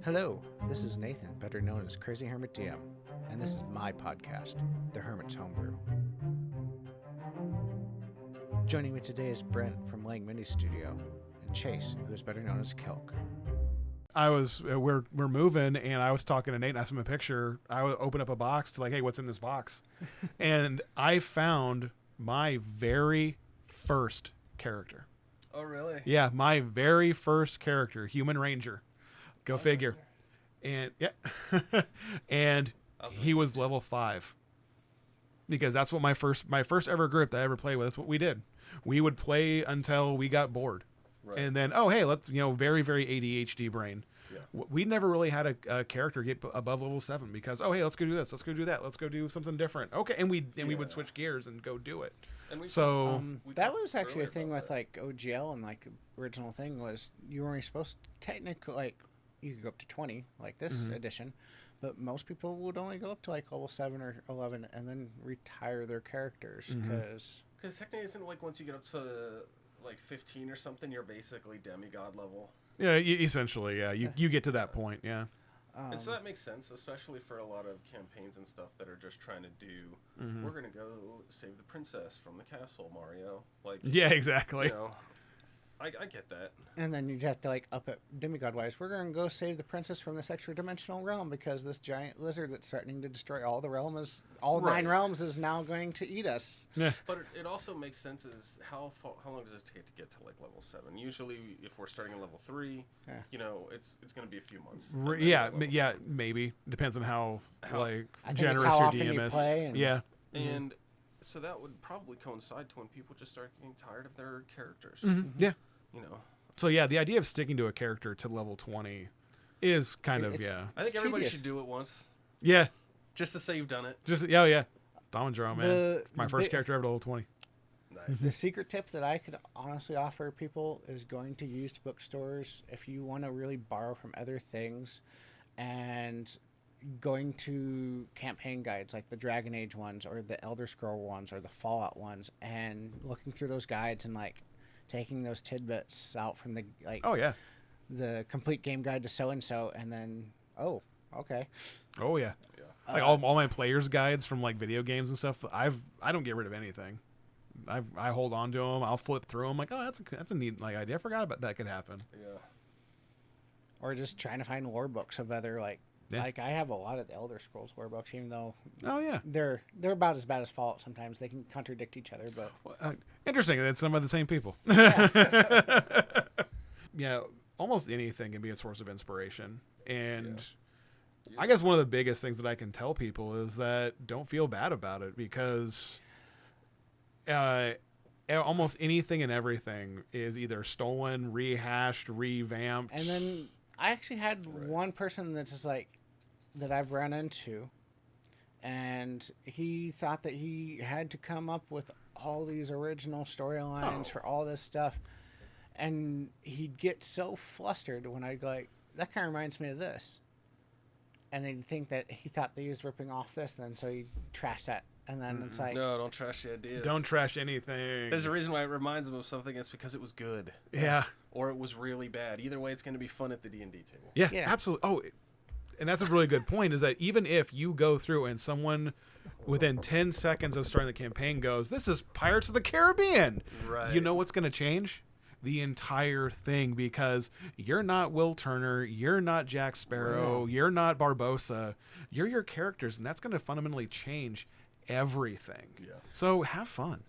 Hello, this is Nathan, better known as CrazyhermitDM, and this is my podcast, The Hermit's Homebrew. Joining me today is Brent from Langeministudio, and Chase, who is better known as Kilk. We're moving, and I was talking to Nate, and I asked him a picture. I would open up a box to hey, what's in this box? And I found my very first character. Oh, really? Yeah, my very first character, Human Ranger. Go figure. And yeah, and he was level 5. Because that's what my first ever group that I ever played with. That's what we did. We would play until we got bored. Right. And then, oh, hey, let's, very, very ADHD brain. Yeah. We never really had a character get above level 7 because, oh, hey, let's go do this. Let's go do that. Let's go do something different. Okay. And we would switch gears and go do it. And that was actually a thing with OGL and original thing was you were only supposed to technically, you could go up to 20 like this edition, but most people would only go up to level 7 or 11 and then retire their characters because technically isn't once you get up to 15 or something, you're basically demigod level. Yeah, essentially, yeah. You get to that point, yeah. And so that makes sense, especially for a lot of campaigns and stuff that are just trying to do, we're going to go save the princess from the castle, Mario. Yeah, exactly. I get that. And then you'd have to up it demigod-wise. We're going to go save the princess from this extra-dimensional realm because this giant lizard that's threatening to destroy all the realms, 9 realms, is now going to eat us. Yeah. But it also makes sense is how long does it take to get to level 7? Usually, if we're starting at level 3, it's going to be a few months. Yeah, maybe. Depends on how generous how your often DM you is. play Yeah. And so that would probably coincide to when people just start getting tired of their characters. Yeah. So yeah, the idea of sticking to a character to level 20 is kind of I think everybody tedious. should do it once. Yeah. Just to say you've done it. Yeah. Dom and Jerome, man. My first character ever to level 20. Nice. The secret tip that I could honestly offer people is going to used bookstores if you want to really borrow from other things, and going to campaign guides like the Dragon Age ones or the Elder Scroll ones or the Fallout ones, and looking through those guides and taking those tidbits out from the the complete game guide to so and so, and then okay. Oh yeah. All my players guides from video games and stuff. I don't get rid of anything. I hold on to them. I'll flip through them. That's a neat idea. I forgot about that could happen. Yeah. Or just trying to find lore books of other I have a lot of the Elder Scrolls lore books, even though they're about as bad as Fallout. Sometimes they can contradict each other, but interesting. It's some of the same people. Yeah. Yeah, almost anything can be a source of inspiration, and I guess one of the biggest things that I can tell people is that don't feel bad about it because almost anything and everything is either stolen, rehashed, revamped, and then I actually had one person that's just that I've run into, and he thought that he had to come up with all these original storylines for all this stuff, and he'd get so flustered when I'd go that kind of reminds me of this, and they'd think that he thought that he was ripping off this, and then so he'd trash that, and then it's no, don't trash the ideas. Don't trash anything. There's a reason why it reminds them of something. It's because it was good. Yeah. Or it was really bad. Either way, it's going to be fun at the D&D table. Yeah, absolutely. Oh, and that's a really good point, is that even if you go through and someone within 10 seconds of starting the campaign goes, this is Pirates of the Caribbean. Right. You know what's going to change? The entire thing, because you're not Will Turner, you're not Jack Sparrow, you're not Barbossa. You're your characters, and that's going to fundamentally change everything. Yeah. So have fun.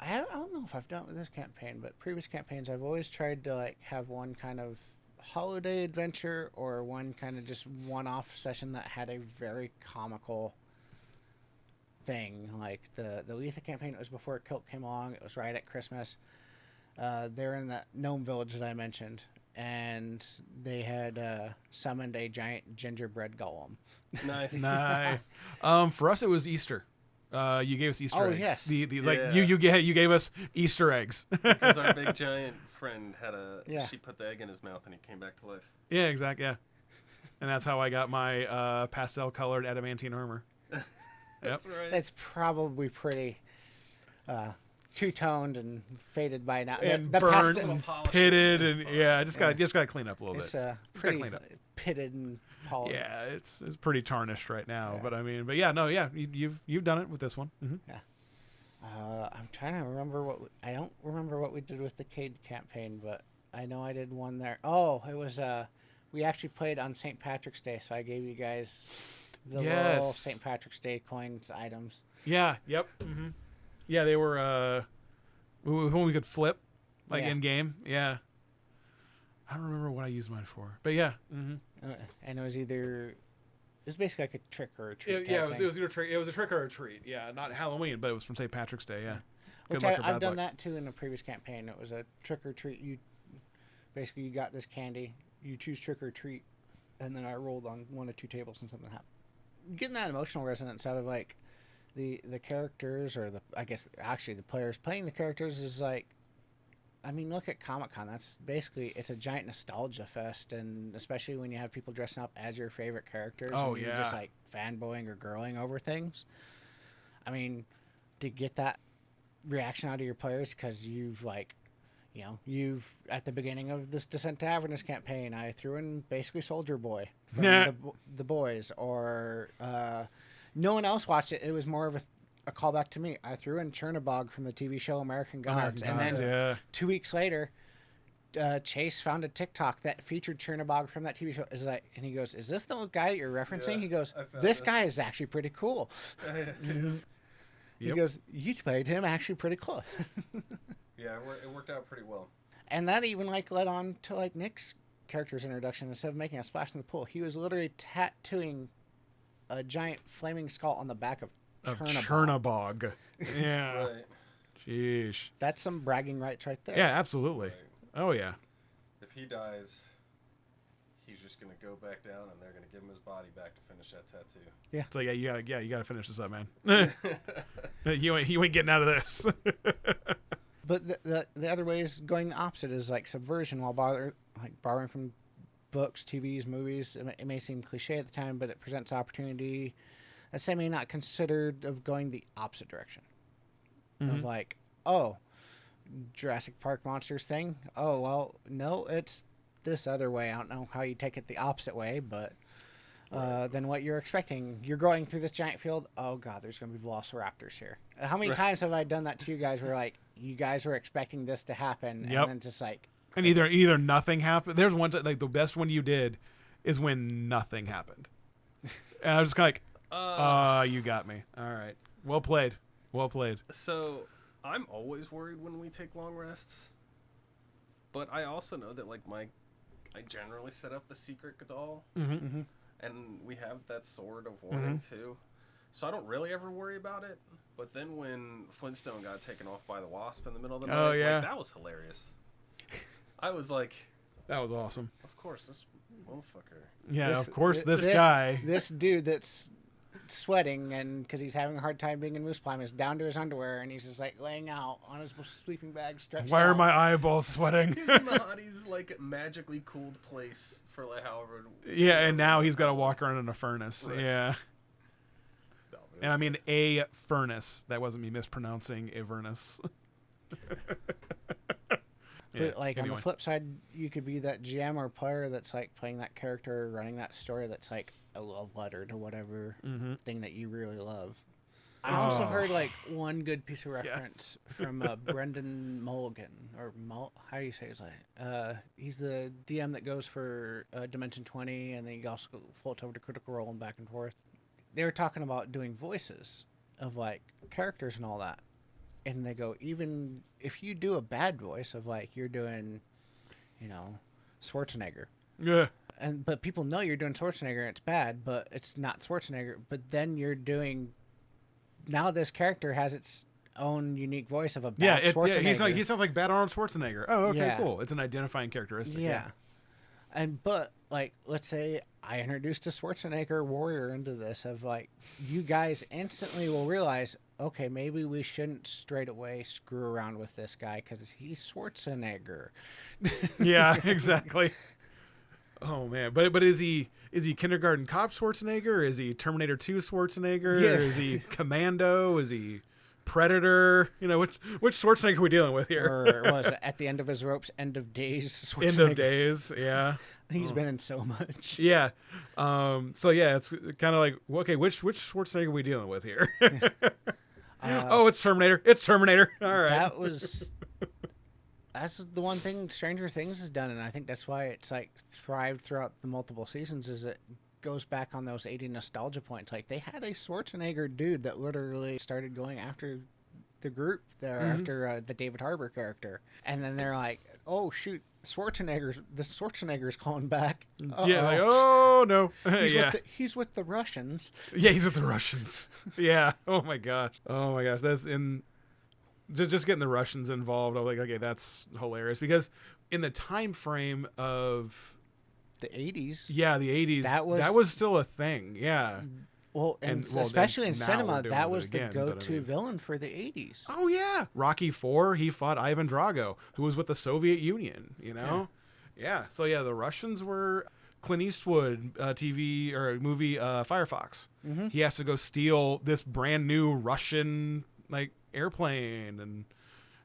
I don't know if I've done it with this campaign, but previous campaigns I've always tried to have one kind of holiday adventure or one kind of just one-off session that had a very comical thing. Like the Letha campaign, it was before Kilk came along. It was right at Christmas. They're in that gnome village that I mentioned, and they had summoned a giant gingerbread golem. Nice. Nice. For us, it was Easter. You gave us Easter eggs. Yes. You gave us Easter eggs. Because our big giant friend had she put the egg in his mouth and he came back to life. Yeah, exactly. Yeah, and that's how I got my pastel colored adamantine armor. That's right. That's probably pretty two-toned and faded by now. And the burned pastel- and Polish pitted is and fun. yeah, just gotta clean up a little It's bit. Just gotta pretty clean up. pitted and polished. Yeah, it's pretty tarnished right now. Yeah. But I mean, you've done it with this one. Mm-hmm. I'm trying to remember I don't remember what we did with the Cade campaign, but I know I did one there. Oh, it was we actually played on St. Patrick's Day, so I gave you guys the little St. Patrick's Day coins items. Yeah. Yep. Mm-hmm. Yeah, they were when we could flip like in game. Yeah. I don't remember what I used mine for, but yeah. Mm-hmm. And it was basically like a trick or a treat. It was a trick or a treat. Yeah, not Halloween, but it was from St. Patrick's Day. Yeah. Which Good luck or I've bad done luck. that too in a previous campaign. It was a trick or treat. You got this candy. You choose trick or treat, and then I rolled on 1 or 2 tables and something happened. Getting that emotional resonance out of like the characters, or the players playing the characters is like, I mean, look at Comic-Con. That's basically, it's a giant nostalgia fest, and especially when you have people dressing up as your favorite characters. Oh, and you're just like fanboying or girling over things. I mean, to get that reaction out of your players, because you've at the beginning of this Descent to Avernus campaign, I threw in basically Soldier Boy from the boys, or no one else watched it. It was more of a callback to me. I threw in Chernobog from the TV show American Gods, and then 2 weeks later, Chase found a TikTok that featured Chernobog from that TV show. And he goes, "Is this the guy that you're referencing?" Yeah, he goes, "This guy is actually pretty cool." He goes, "You played him actually pretty close." Yeah, it worked out pretty well. And that even led on to Nick's character's introduction. Instead of making a splash in the pool, he was literally tattooing a giant flaming skull on the back of Chernobog. Yeah. Right. Sheesh. That's some bragging rights right there. Yeah, absolutely. Right. Oh yeah. If he dies, he's just gonna go back down, and they're gonna give him his body back to finish that tattoo. Yeah. So you gotta finish this up, man. you ain't getting out of this. But the other way is going the opposite, is like subversion, while borrowing from books, TVs, movies. It may seem cliche at the time, but it presents opportunity that some may not considered of going the opposite direction. Of like, oh, Jurassic Park monsters thing. Oh, well, no, it's this other way. I don't know how you take it the opposite way, but than what you're expecting. You're going through this giant field. Oh God, there's going to be velociraptors here. How many times have I done that to you guys? Where like, you guys were expecting this to happen, and then just like, and either nothing happened. There's one like the best one you did is when nothing happened, and I was just kind of like, you got me. All right, well played. So I'm always worried when we take long rests, but I also know that I generally set up the secret doll, and we have that sword of warning too, so I don't really ever worry about it. But then when Flintstone got taken off by the wasp in the middle of the night, that was hilarious. I was like, that was awesome. Of course, this motherfucker. Yeah, of course, this guy, this dude that's sweating, and because he's having a hard time being in Moose Climb, is down to his underwear, and he's just like laying out on his sleeping bag, stretched Why out. are my eyeballs sweating? He's in Mahadi's magically cooled place for however. Yeah, and now he's got to walk around in a furnace. Right. Yeah. No, And I mean a furnace. That wasn't me mispronouncing Avernus. But on the flip side, you could be that GM or player that's like playing that character, running that story that's like a love letter to whatever thing that you really love. I also heard one good piece of reference from Brendan Mulligan, or how do you say his name? He's the DM that goes for Dimension 20, and then he also floats over to Critical Role and back and forth. They were talking about doing voices of characters and all that. And they go, even if you do a bad voice of you're doing, Schwarzenegger. Yeah. But people know you're doing Schwarzenegger and it's bad, but it's not Schwarzenegger. But then you're doing, now this character has its own unique voice of a bad Schwarzenegger. Yeah, he sounds like bad Arnold Schwarzenegger. Oh, okay, cool. It's an identifying characteristic. Yeah. But let's say I introduced a Schwarzenegger warrior into this of you guys instantly will realize, okay, maybe we shouldn't straight away screw around with this guy because he's Schwarzenegger. Yeah, exactly. Oh man, but is he Kindergarten Cop Schwarzenegger? Is he Terminator 2 Schwarzenegger? Yeah. Is he Commando? Is he Predator. You know, which Schwarzenegger are we dealing with here? Or was it At the End of His Ropes, End of Days? End of Days, yeah. He's been in so much. Yeah. So yeah, it's kind of like, okay, which Schwarzenegger are we dealing with here? It's Terminator. It's Terminator. All right. That's the one thing Stranger Things has done, and I think that's why it's like thrived throughout the multiple seasons. Is it goes back on those 80 nostalgia points. Like they had a Schwarzenegger dude that literally started going after the group there after the David Harbour character, and then they're like, "Oh shoot, the Schwarzenegger's calling back." Yeah, like, oh no, he's with the Russians. Yeah, he's with the Russians. Yeah. Oh my gosh. That's in. Just getting the Russians involved, I'm like, okay, that's hilarious because in the time frame of the 80s, the 80s, that was still a thing, yeah. Well, especially in cinema, that was the go-to villain for the 80s. Oh yeah, Rocky IV, he fought Ivan Drago, who was with the Soviet Union. You know, yeah. So yeah, the Russians were Clint Eastwood TV or movie Firefox. Mm-hmm. He has to go steal this brand new Russian airplane, and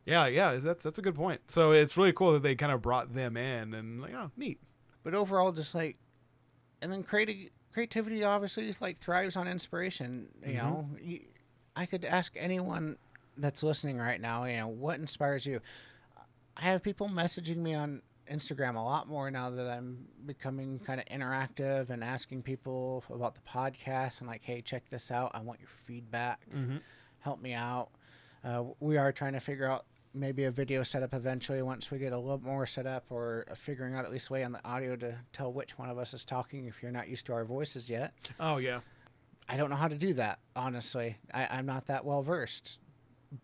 that's a good point. So it's really cool that they kind of brought them in, and neat. But overall, just and then creativity obviously thrives on inspiration. You know, I could ask anyone that's listening right now, what inspires you? I have people messaging me on Instagram a lot more now that I'm becoming kind of interactive and asking people about the podcast and hey, check this out. I want your feedback. Help me out. We are trying to figure out maybe a video setup eventually once we get a little more set up, or figuring out at least a way on the audio to tell which one of us is talking if you're not used to our voices yet. Oh, yeah. I don't know how to do that, honestly. I'm not that well versed,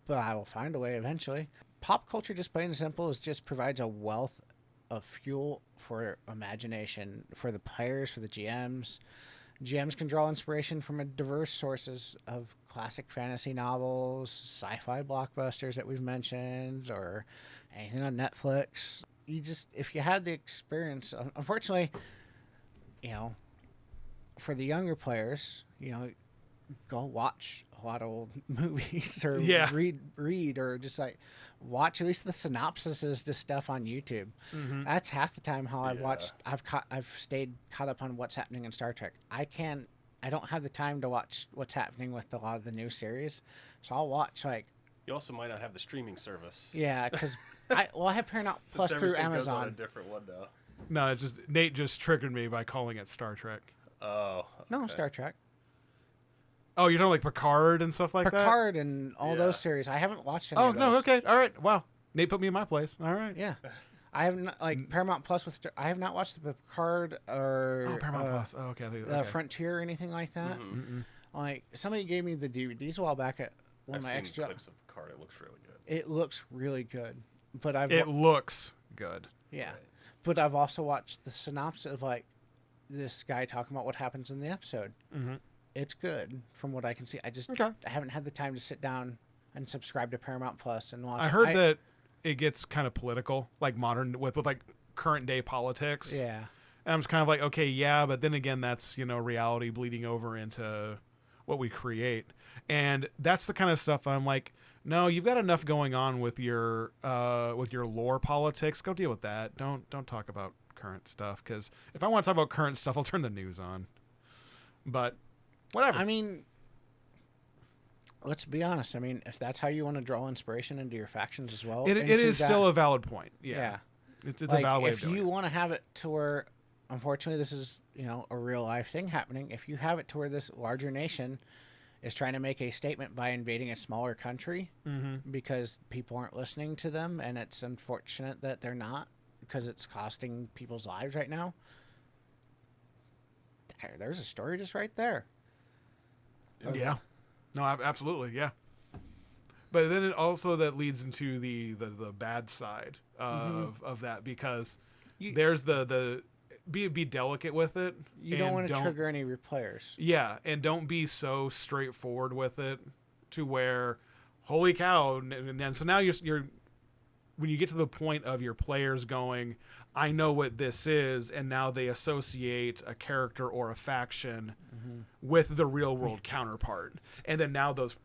but I will find a way eventually. Pop culture, just plain and simple, just provides a wealth of fuel for imagination for the players, for the GMs. GMs can draw inspiration from diverse sources of classic fantasy novels, sci-fi blockbusters that we've mentioned, or anything on Netflix. If you had the experience, unfortunately, for the younger players, go watch a lot of old movies or read or just watch at least the synopsises to stuff on YouTube. That's half the time how I've stayed caught up on what's happening in Star Trek. I don't have the time to watch what's happening with a lot of the new series, so I'll watch You also might not have the streaming service. Yeah, because I have Paramount Plus through Amazon. Goes on a different one now. No, Nate just triggered me by calling it Star Trek. Oh, okay. No, Star Trek. Oh, you're talking Picard and stuff like that? Picard and all those series. I haven't watched any of those. Oh, no, okay. All right. Wow. Nate put me in my place. All right. Yeah. I haven't, Paramount Plus I have not watched the Picard or... Oh, Paramount Plus. Oh, okay. Frontier or anything like that. Somebody gave me the DVDs a while back at one of my ex jobs. Clips of Picard. It looks really good. It looks really good. But It looks good. Yeah. Right. But I've also watched the synopsis of, this guy talking about what happens in the episode. It's good from what I can see. I haven't had the time to sit down and subscribe to Paramount Plus and watch. I heard that it gets kind of political, modern with current day politics. Yeah. And I'm just kind of okay, yeah, but then again, that's reality bleeding over into what we create, and that's the kind of stuff that I'm no, you've got enough going on with your lore politics. Go deal with that. Don't talk about current stuff, because if I want to talk about current stuff, I'll turn the news on. But whatever. I mean, let's be honest. I mean, if that's how you want to draw inspiration into your factions as well, it is still a valid point. Yeah. It's a valid way of doing it. If you want to have it to where, unfortunately, this is, a real life thing happening. If you have it to where this larger nation is trying to make a statement by invading a smaller country because people aren't listening to them, and it's unfortunate that they're not, because it's costing people's lives right now. There's a story just right there. Yeah. No, absolutely. Yeah. But then it also that leads into the bad side of that, because there's the be delicate with it. You don't want to trigger any of your players. Yeah, and don't be so straightforward with it to where, holy cow, and so now you're when you get to the point of your players going, I know what this is, and now they associate a character or a faction with the real world counterpart, and then now those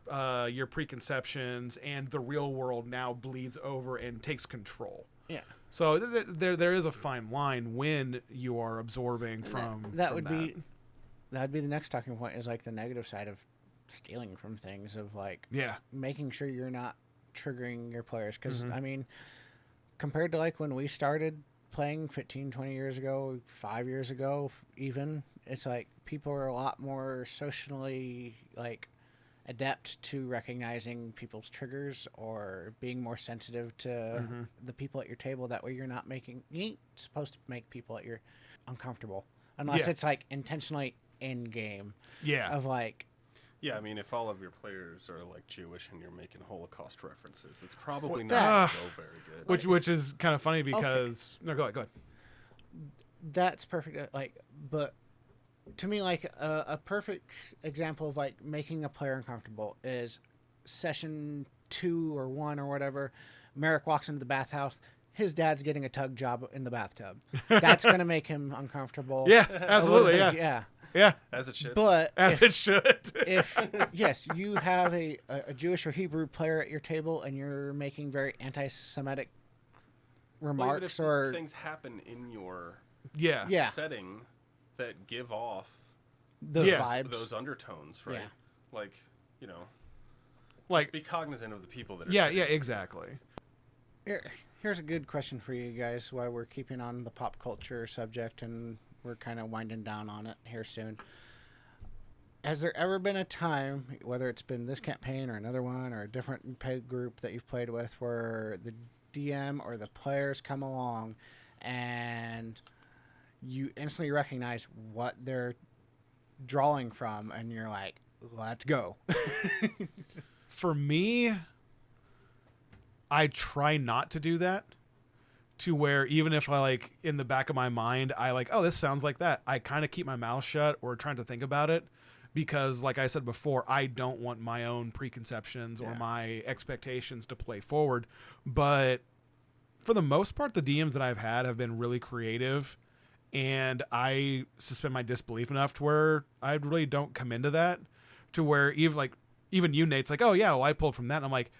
your preconceptions and the real world now bleeds over and takes control. Yeah. So there is a fine line when you are absorbing That would be the next talking point, is like the negative side of stealing from things, of like making sure you're not triggering your players, because I mean, compared to like when we started playing 15, 20 years ago, 5 years ago even, it's like people are a lot more socially like adept to recognizing people's triggers or being more sensitive to the people at your table. That way you ain't supposed to make people at your uncomfortable unless it's like intentionally in game of like, yeah, I mean, if all of your players are like Jewish and you're making Holocaust references, it's probably not going to go very good. Which is kind of funny because no, go ahead. That's perfect. Like, but to me, like a perfect example of like making a player uncomfortable is session 2 or 1 or whatever. Merrick walks into the bathhouse. His dad's getting a tug job in the bathtub. That's going to make him uncomfortable. Yeah, absolutely. Yeah. As it should. But it should. If yes, you have a Jewish or Hebrew player at your table and you're making very anti-Semitic remarks, or things happen in your setting that give off those vibes, those undertones, right? Yeah. Like, you know, like just be cognizant of the people that are yeah, exactly. Here's a good question for you guys while we're keeping on the pop culture subject and we're kind of winding down on it here soon. Has there ever been a time, whether it's been this campaign or another one or a different group that you've played with, where the DM or the players come along and you instantly recognize what they're drawing from and you're like, let's go? For me, I try not to do that, to where even if I like in the back of my mind, I like, oh, this sounds like that, I kind of keep my mouth shut or trying to think about it, because like I said before, I don't want my own preconceptions or my expectations to play forward. But for the most part, the DMs that I've had have been really creative, and I suspend my disbelief enough to where I really don't come into that, to where even you, Nate's like, oh yeah, well, I pulled from that, and I'm like,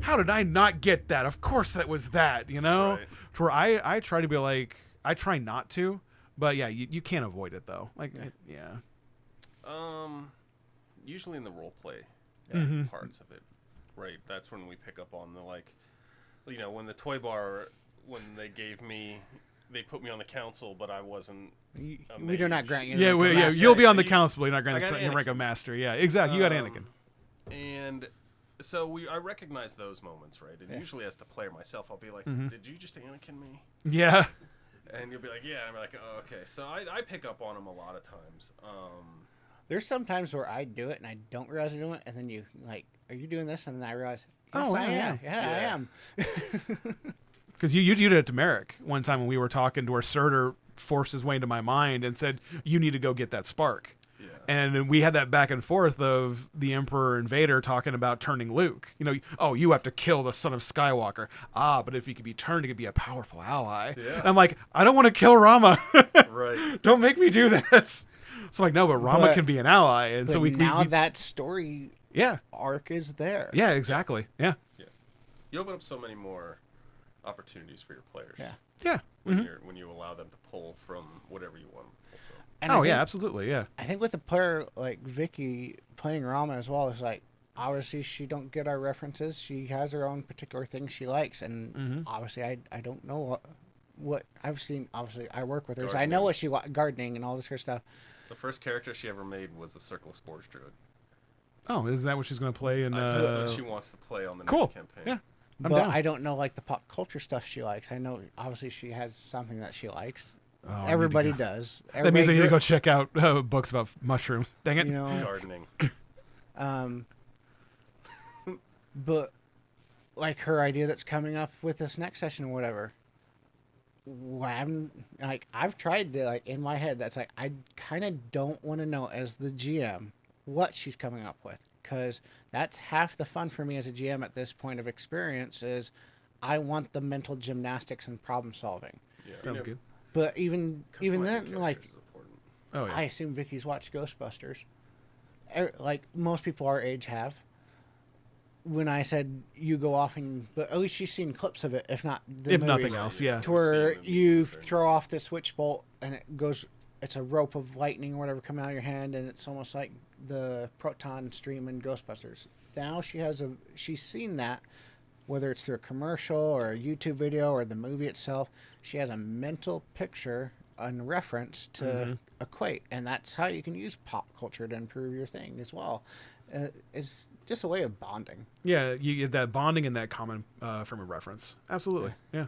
how did I not get that? Of course that was that, you know? Right. Where I try to be like, I try not to, but yeah, you can't avoid it though. Like, usually in the role play parts of it, right? That's when we pick up on the, like, you know, when the toy bar, when they put me on the council, but I wasn't. We do not grant you. Yeah, you'll be on the council, you're not granted the rank of master. Yeah, exactly. You got Anakin. And so I recognize those moments, right? And usually as the player myself, I'll be like, did you just Anakin me? Yeah. And you'll be like, yeah. And I'm like, oh, okay. So I pick up on them a lot of times. There's some times where I do it and I don't realize I'm doing it, and then you like, are you doing this? And then I realize, yes, I am. Yeah, I am. Because you did it to Merrick one time when we were talking, to where Surtur forced his way into my mind and said, you need to go get that spark. Yeah. And then we had that back and forth of the Emperor and Vader talking about turning Luke. You know, oh, you have to kill the son of Skywalker. But if he could be turned, he could be a powerful ally. Yeah. And I'm like, I don't want to kill Rama. Right. Don't make me do that. So like, no, but Rama can be an ally. And so that story arc is there. Yeah, exactly. Yeah. You open up so many more opportunities for your players. Yeah. When you allow them to pull from whatever you want them to pull from. And absolutely, yeah. I think with a player like Vicky playing Rama as well, it's like, obviously she don't get our references. She has her own particular things she likes, and obviously I don't know what I've seen. Obviously I work with her, so I know what she gardening and all this kind of stuff. The first character she ever made was the Circle of Spores Druid. Oh, is that what she's going to play in? That's what she wants to play on the next campaign. Yeah. But I don't know like the pop culture stuff she likes. I know obviously she has something that she likes. Oh, everybody does. That means I need to go check out books about mushrooms. Dang it. You know, gardening. But like her idea that's coming up with this next session or whatever. I've tried to, like, in my head, that's like, I kind of don't want to know as the GM what she's coming up with, because that's half the fun for me as a GM at this point of experience is I want the mental gymnastics and problem solving. Yeah. Sounds good. But even then, like, is important. Oh yeah. I assume Vicky's watched Ghostbusters. Like most people our age have. When I said you go off but at least she's seen clips of it, if not the If movies, nothing else, yeah. to where We've seen the you movies, right? throw off the switch bolt and it goes. It's a rope of lightning or whatever coming out of your hand, and it's almost like the proton stream in Ghostbusters. Now she's seen that, whether it's through a commercial or a YouTube video or the movie itself. She has a mental picture and reference to equate, and that's how you can use pop culture to improve your thing as well. It's just a way of bonding. Yeah, you get that bonding and that common frame of reference. Absolutely. Yeah.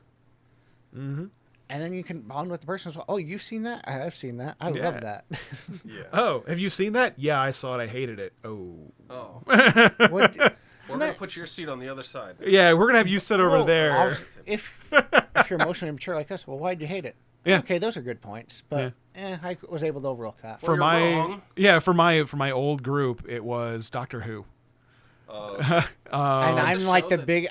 Mm-hmm. And then you can bond with the person as well. Oh, you've seen that? I've seen that. I Yeah. love that. Yeah. Oh, have you seen that? Yeah, I saw it. I hated it. Oh. Oh. What, We're gonna put your seat on the other side. Yeah, we're gonna have you sit over well, there. if you're emotionally mature like us, well, why'd you hate it? Yeah. Okay, those are good points, but I was able to overlook that. For Well, you're wrong. for my old group, it was Doctor Who. And It's a I'm like show the that- big.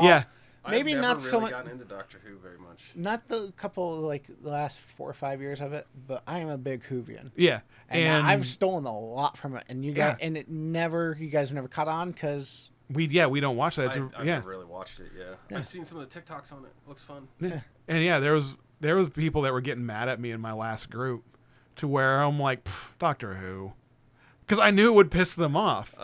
Yeah. Maybe I've not never so really much. gotten into Doctor Who very much. Not the couple like the last 4 or 5 years of it, but I am a big Whovian, Yeah. and I've stolen a lot from it. And you guys, Yeah. and you guys never caught on because we don't watch that. It's I've yeah. never really watched it. Yeah. I've seen some of the TikToks on it. Looks fun. Yeah. And yeah, there was people that were getting mad at me in my last group, to where I'm like, Doctor Who, because I knew it would piss them off,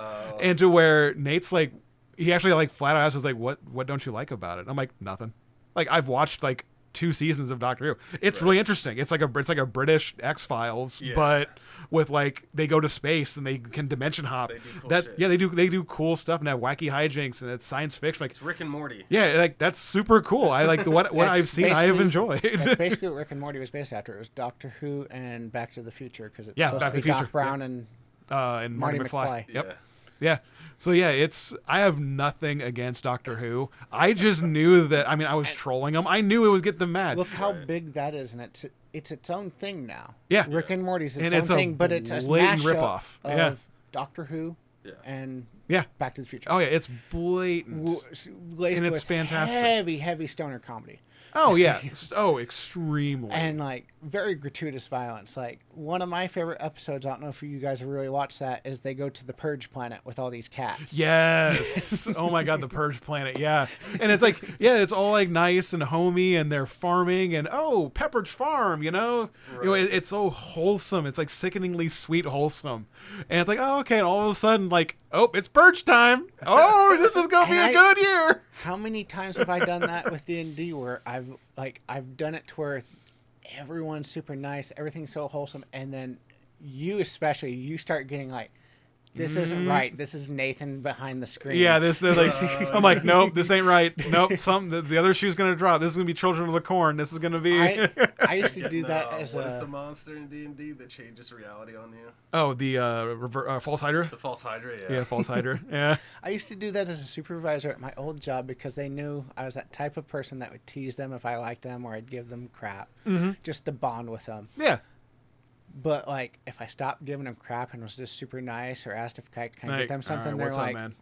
and to where Nate's like, he actually like flat out was like, what don't you like about it? I'm like, nothing. Like I've watched like 2 seasons of Doctor Who. It's really interesting. It's like a British X-Files, but with like they go to space and they can dimension hop. They do cool shit. Yeah, they do cool stuff and have wacky hijinks, and it's science fiction. Like It's Rick and Morty. yeah, like that's super cool. I like what I've seen. I have enjoyed. That's basically what Rick and Morty was based after. It was Doctor Who and Back to the Future because it's supposed Back to to be the Doc Future. Brown and And Marty McFly. Yeah. Yep. Yeah. So yeah, I have nothing against Doctor Who. I just knew that. I mean, I was trolling them. I knew it would get them mad. look how big that is, and it's its own thing now. Yeah. Rick and Morty's its And own it's a thing, but it's a blatant mashup ripoff. of Yeah. Doctor Who Yeah. and Yeah. Back to the Future. Oh yeah, it's blatant. Laced and it's with fantastic. heavy stoner comedy. Oh yeah. Oh, extremely. And like very gratuitous violence. Like one of my favorite episodes, I don't know if you guys have really watched that, is they go to the Purge planet with all these cats. Yes. Oh my God, the Purge planet. Yeah. And it's like, yeah, it's all like nice and homey, and they're farming, and Pepperidge Farm, you know, it's so wholesome. It's like sickeningly sweet, wholesome. And it's like, oh, okay. And all of a sudden, like, it's Purge time. Oh, this is gonna be a good year. How many times have I done that with D&D where I've done it to where everyone's super nice, everything's so wholesome, and then you start getting like, this isn't right. This is Nathan behind the screen. Yeah, they're like, I'm like, nope, this ain't right. Nope, the other shoe's gonna drop. This is gonna be Children of the Corn. This is gonna be. I used to do that as what is the monster in D&D that changes reality on you? Oh, the false Hydra. The false Hydra. Yeah, false Hydra. Yeah. I used to do that as a supervisor at my old job because they knew I was that type of person that would tease them if I liked them, or I'd give them crap just to bond with them. Yeah. But like, if I stopped giving them crap and was just super nice, or asked if I can get them something, right, they're what's like, up, man?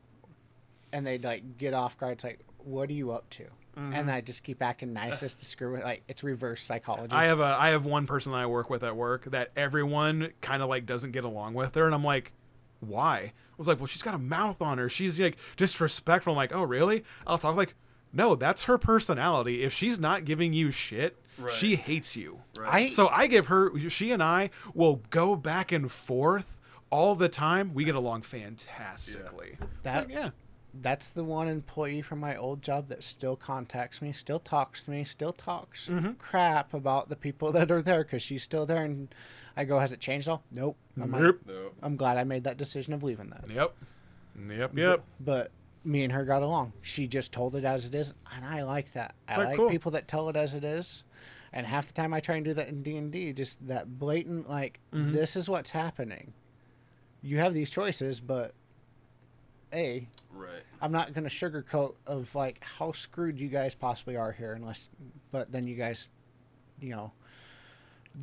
and they'd like get off guard. It's like, what are you up to? And I just keep acting nice just to screw with. Like, it's reverse psychology. I have one person that I work with at work that everyone kind of like doesn't get along with her, and I'm like, why? I was like, well, she's got a mouth on her. She's like disrespectful. I'm like, oh really? I'll talk like, no, that's her personality. If she's not giving you shit, she hates you. Right. So I give her. She and I will go back and forth all the time. We get along fantastically. That's the one employee from my old job that still contacts me, still talks to me, still talks crap about the people that are there because she's still there. And I go, has it changed all? Nope. Nope. I'm glad I made that decision of leaving that. Yep. But me and her got along. She just told it as it is, and I like that. I like cool. people that tell it as it is. And half the time I try and do that in D&D, just that blatant, like, this is what's happening. You have these choices, but Right. I'm not going to sugarcoat of like how screwed you guys possibly are here, but then you guys,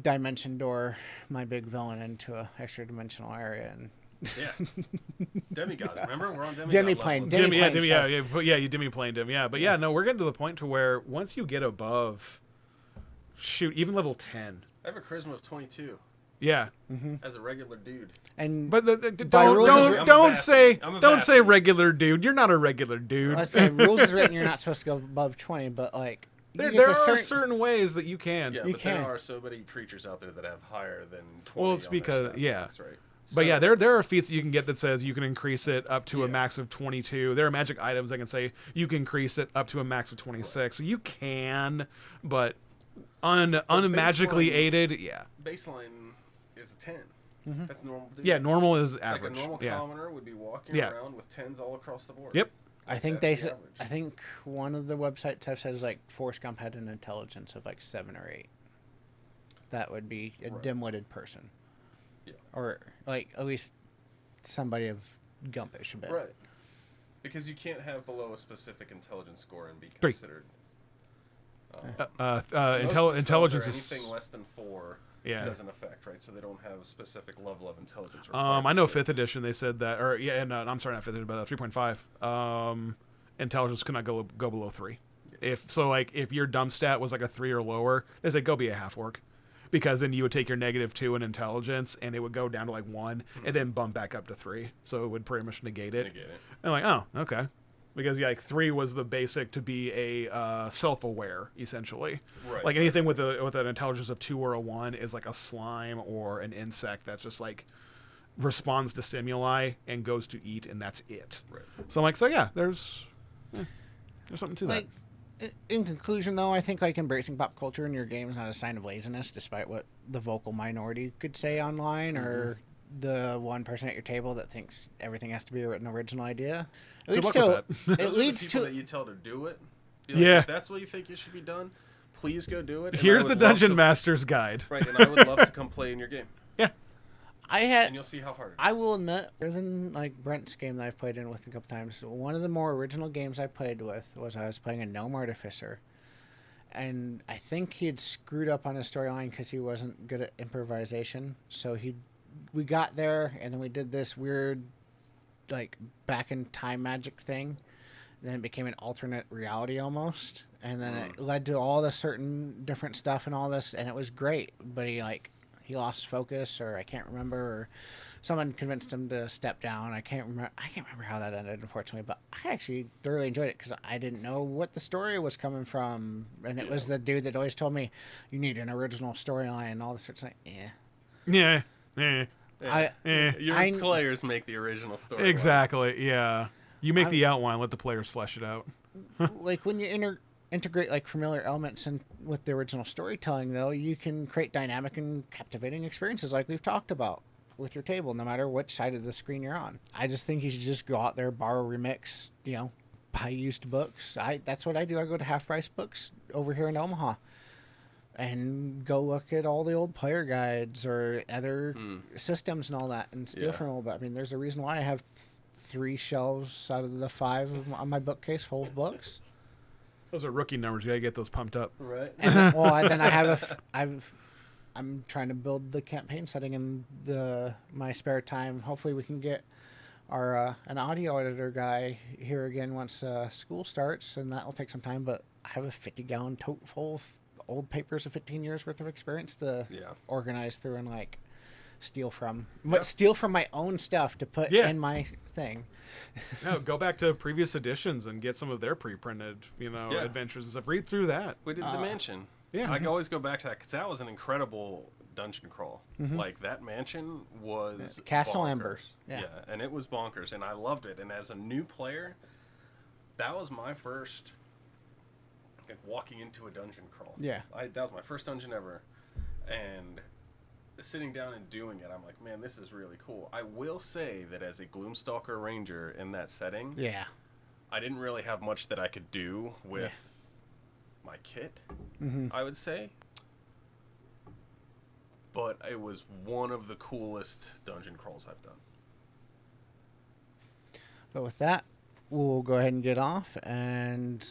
dimension door my big villain into a extra dimensional area and. Yeah. Demigod. Remember, we're on Demigod. Demi-plane. level. You demi-planed him. Yeah, but no, we're getting to the point to where once you get above shoot, even level 10. I have a charisma of 22 Yeah. as a regular dude. And But by rules don't I'm say regular dude. You're not a regular dude. let's say rules is written, you're not supposed to go above 20, but like There are certain ways that you can. Yeah, You but can. there are so many creatures out there that have higher than 20. Well, it's on their because stat blocks, right? But So- yeah, there are feats that you can get that says you can increase it up to a Yeah. max of 22. There are magic items that can say you can increase it up to a max of 26. So you can, but unmagically baseline- aided, yeah. baseline is a 10. That's normal. Dude. Yeah, normal is Like average. a normal yeah. commoner would be walking Yeah. around with 10s all across the board. Yep. I Like, think that's they the said. average. I think one of the websites I've said is like Forrest Gump had an intelligence of like 7 or 8. That would be a Right. dim-witted person, Yeah. or like at least somebody of Gumpish a bit. Right. Because you can't have below a specific intelligence score and be 3. considered. Intelligence Most of the spells are is anything less than 4 Yeah. doesn't affect, right? So they don't have a specific level of intelligence. I know 5th edition they said that, or yeah, and I'm sorry, not 5th edition, but 3.5. Intelligence cannot go below 3. If your dump stat was like a 3 or lower, they say go be a half orc, because then you would take your -2 in intelligence and it would go down to like 1 and then bump back up to 3, so it would pretty much negate it. And I'm like, oh, okay. Because yeah, like 3 was the basic to be a self-aware, essentially. Right. Like anything with an intelligence of 2 or a 1 is like a slime or an insect that's just like responds to stimuli and goes to eat, and that's it. Right. So I'm like, so yeah, there's something to Like, in conclusion, though, I think like embracing pop culture in your game is not a sign of laziness, despite what the vocal minority could say online, or the one person at your table that thinks everything has to be an original idea. It Good leads luck to with that. it Those are leeds the people to that you tell to do it. Be like, Yeah. If that's what you think it should be done, please go do it. and I Here's would the love Dungeon to- Master's Guide. Right, and I would love to come play in your game, Yeah. and you'll see how hard. I will admit, other than like Brent's game that I've played in with a couple times, one of the more original games I played with was I was playing a Gnome Artificer. And I think he had screwed up on his storyline because he wasn't good at improvisation. So we got there, and then we did this weird, like, back in time magic thing. Then it became an alternate reality almost. And then it led to all this certain different stuff and all this, and it was great. But he lost focus, or I can't remember, or someone convinced him to step down. I can't remember how that ended, unfortunately, but I actually thoroughly enjoyed it because I didn't know what the story was coming from, and it was the dude that always told me you need an original storyline and all this sorts of Yeah. Your players make the original story. Exactly. Yeah. You make the outline, let the players flesh it out. like when you integrate like familiar elements and with the original storytelling, though, you can create dynamic and captivating experiences like we've talked about with your table, no matter which side of the screen you're on. I just think you should just go out there, borrow, remix, buy used books. That's what I do. I go to Half Price Books over here in Omaha and go look at all the old player guides or other systems and all that and steal from all. But I mean, there's a reason why I have 3 shelves out of the 5 on my bookcase full of books. Those are rookie numbers. You gotta get those pumped up. Right. And then I have I'm trying to build the campaign setting in my spare time. Hopefully we can get our an audio editor guy here again once school starts, and that will take some time. But I have a 50-gallon tote full of old papers of 15 years worth of experience to organize through and like steal from my own stuff to put in my thing. No, go back to previous editions and get some of their pre-printed, adventures and stuff. Read through that. We did the mansion. Yeah. I can always go back to that because that was an incredible dungeon crawl. Like that mansion was Castle bonkers. Embers. Yeah, and it was bonkers, and I loved it. And as a new player, that was my first walking into a dungeon crawl. Yeah, that was my first dungeon ever, and sitting down and doing it, I'm like, man, this is really cool. I will say that as a Gloomstalker Ranger in that setting, I didn't really have much that I could do with my kit, I would say. But it was one of the coolest dungeon crawls I've done. but with that, we'll go ahead and get off and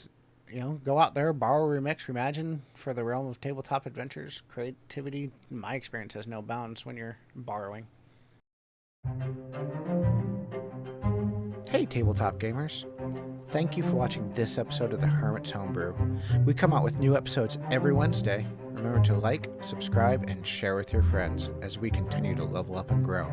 go out there, borrow, remix, reimagine for the realm of tabletop adventures. Creativity, in my experience, has no bounds when you're borrowing. Hey, tabletop gamers. Thank you for watching this episode of the Hermit's Homebrew. We come out with new episodes every Wednesday. Remember remember to like, subscribe, and share with your friends as we continue to level up and grow.